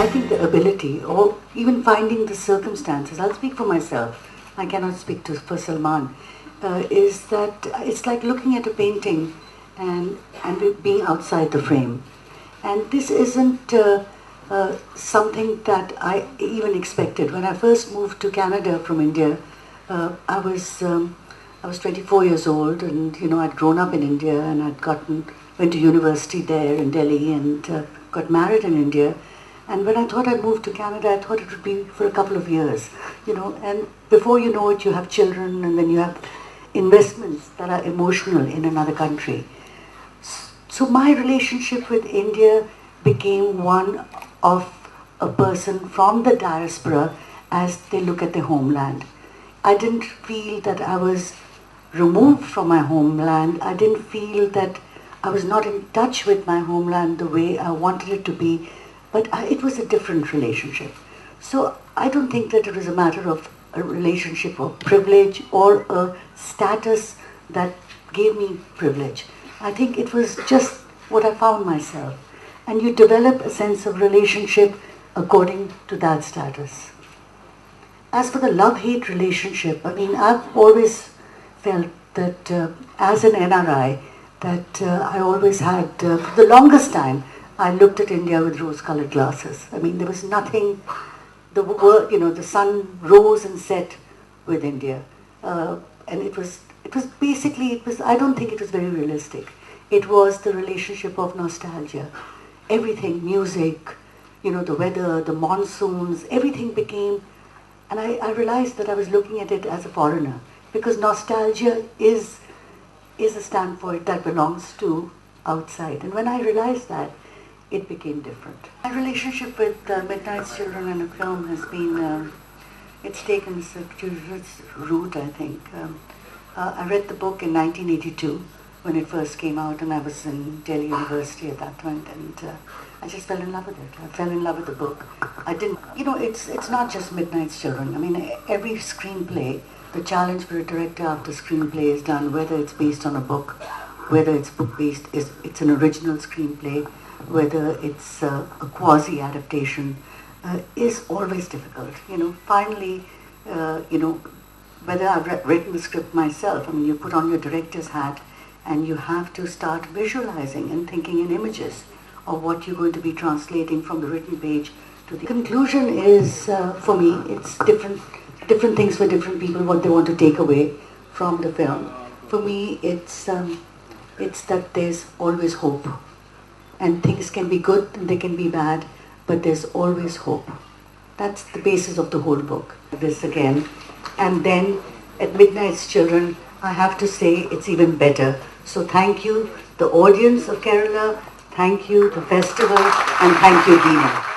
I think the ability, or even finding the circumstances, I'll speak for myself, I cannot speak for Salman, is that it's like looking at a painting and being outside the frame. And this isn't something that I even expected. When I first moved to Canada from India, I was 24 years old, and I'd grown up in India, and went to university there in Delhi, and got married in India. And when I thought I'd move to Canada, I thought it would be for a couple of years, and before you know it, you have children, and then you have investments that are emotional in another country. So my relationship with India became one of a person from the diaspora as they look at their homeland. I didn't feel that I was removed from my homeland. I didn't feel that I was not in touch with my homeland the way I wanted it to be, but it was a different relationship. So I don't think that it was a matter of a relationship of privilege or a status that gave me privilege. I think it was just what I found myself. And you develop a sense of relationship according to that status. As for the love-hate relationship, I've always felt that as an NRI, that I always had, for the longest time, I looked at India with rose-colored glasses. There was nothing, the sun rose and set with India. And it was basically, I don't think it was very realistic. It was the relationship of nostalgia. Everything, music, the weather, the monsoons, everything became, and I realized that I was looking at it as a foreigner, because nostalgia is a standpoint that belongs to outside. And when I realized that, it became different. My relationship with Midnight's Children and a film has been, it's taken its root, I think. I read the book in 1982 when it first came out, and I was in Delhi University at that point, and I just fell in love with it. I fell in love with the book. I didn't, it's not just Midnight's Children. Every screenplay, the challenge for a director after screenplay is done, whether it's based on a book, whether it's book-based, it's an original screenplay, whether it's a quasi-adaptation, is always difficult. Finally, whether I've written the script myself, you put on your director's hat and you have to start visualizing and thinking in images of what you're going to be translating from the written page to the conclusion. Is, for me, it's different things for different people, what they want to take away from the film. For me, it's that there's always hope. And things can be good and they can be bad, but there's always hope. That's the basis of the whole book. This again. And then at Midnight's Children, I have to say it's even better. So thank you, the audience of Kerala, thank you, the festival, and thank you, Deepa.